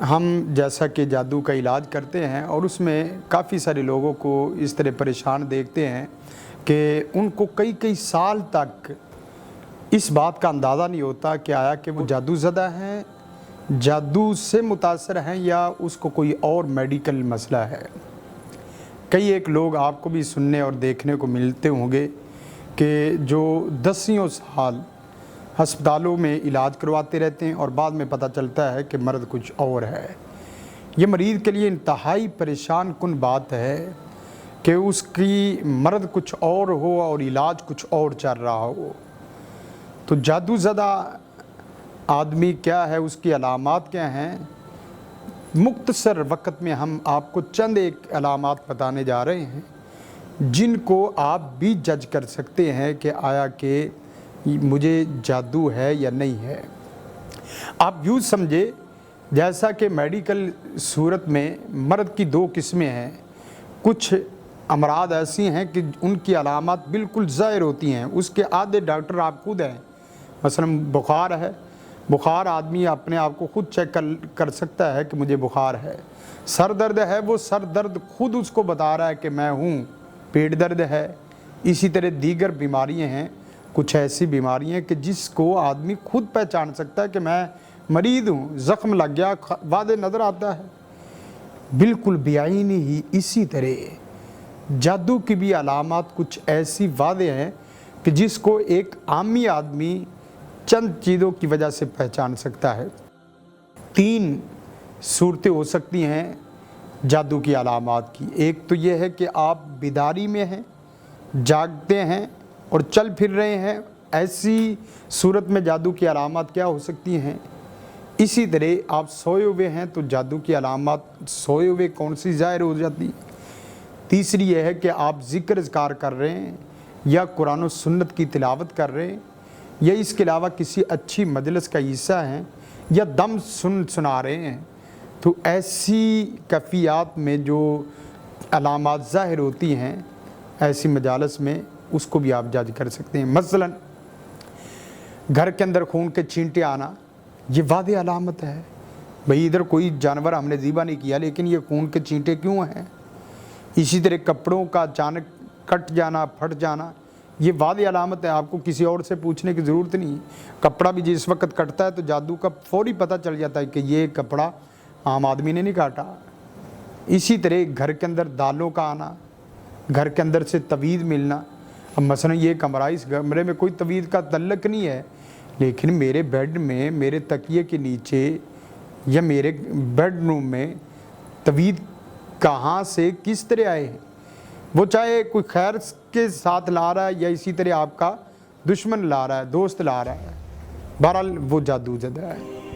हम जैसा कि जादू का इलाज करते हैं और उसमें काफ़ी सारे लोगों को इस तरह परेशान देखते हैं कि उनको कई कई साल तक इस बात का अंदाज़ा नहीं होता कि आया कि वो जादू ज़दा हैं, जादू से मुतासर हैं या उसको कोई और मेडिकल मसला है। कई एक लोग आपको भी सुनने और देखने को मिलते होंगे कि जो दसियों साल अस्पतालों में इलाज करवाते रहते हैं और बाद में पता चलता है कि मर्द कुछ और है। ये मरीज़ के लिए इंतहाई परेशान कुन बात है कि उसकी मर्द कुछ और हो और इलाज कुछ और चल रहा हो। तो जादू ज़दा आदमी क्या है, उसकी अलामात क्या हैं, मुख्तसर वक़्त में हम आपको चंद एक अलामात बताने जा रहे हैं जिनको आप भी जज कर सकते हैं कि आया कि मुझे जादू है या नहीं है। आप यूँ समझे जैसा कि मेडिकल सूरत में मर्द की दो किस्में हैं। कुछ अमराद ऐसी हैं कि उनकी अलामत बिल्कुल ज़ाहिर होती हैं, उसके आधे डॉक्टर आप खुद हैं। मसलन बुखार है, बुखार आदमी अपने आप को खुद चेक कर सकता है कि मुझे बुखार है। सर दर्द है, वो सर दर्द खुद उसको बता रहा है कि मैं हूँ। पेट दर्द है, इसी तरह दीगर बीमारियाँ हैं। कुछ ऐसी बीमारियाँ कि जिसको आदमी खुद पहचान सकता है कि मैं मरीज़ हूँ, ज़ख्म लग गया, वादे नज़र आता है बिल्कुल बेआईनी ही। इसी तरह जादू की भी अलामत कुछ ऐसी वादे हैं कि जिसको एक आमी आदमी चंद चीज़ों की वजह से पहचान सकता है। तीन सूरतें हो सकती हैं जादू की अलामत की। एक तो ये है कि आप बेदारी में हैं, जागते हैं और चल फिर रहे हैं, ऐसी सूरत में जादू की अलामत क्या हो सकती हैं। इसी तरह आप सोए हुए हैं तो जादू की अलामत सोए हुए कौन सी ज़ाहिर हो जाती है। तीसरी यह है कि आप ज़िक्र अज़कार कर रहे हैं या कुरान और सुन्नत की तिलावत कर रहे हैं या इसके अलावा किसी अच्छी मजलिस का हिस्सा हैं या दम सुना रहे हैं। तो ऐसी कैफियत में जो अलामत ज़ाहिर होती हैं ऐसी मजालिस में, उसको भी आप जज कर सकते हैं। मसलन घर के अंदर खून के छींटे आना, ये वादे अलामत है। भाई इधर कोई जानवर हमने ज़िबा नहीं किया लेकिन ये खून के छींटे क्यों हैं। इसी तरह कपड़ों का अचानक कट जाना, फट जाना, ये वादे अलामत है। आपको किसी और से पूछने की ज़रूरत नहीं। कपड़ा भी जिस वक्त कटता है तो जादू का फौरी पता चल जाता है कि ये कपड़ा आम आदमी ने नहीं काटा। इसी तरह घर के अंदर दालों का आना, घर के अंदर से तवीज़ मिलना। अब मसलन ये कमरा, इस कमरे में कोई तवीज़ का तल्लक नहीं है लेकिन मेरे बेड में, मेरे तकिए के नीचे या मेरे बेडरूम में तवीज़ कहाँ से किस तरह आए हैं। वो चाहे कोई खैर के साथ ला रहा है या इसी तरह आपका दुश्मन ला रहा है, दोस्त ला रहा है, बहरहाल वो जादू ज़दा है।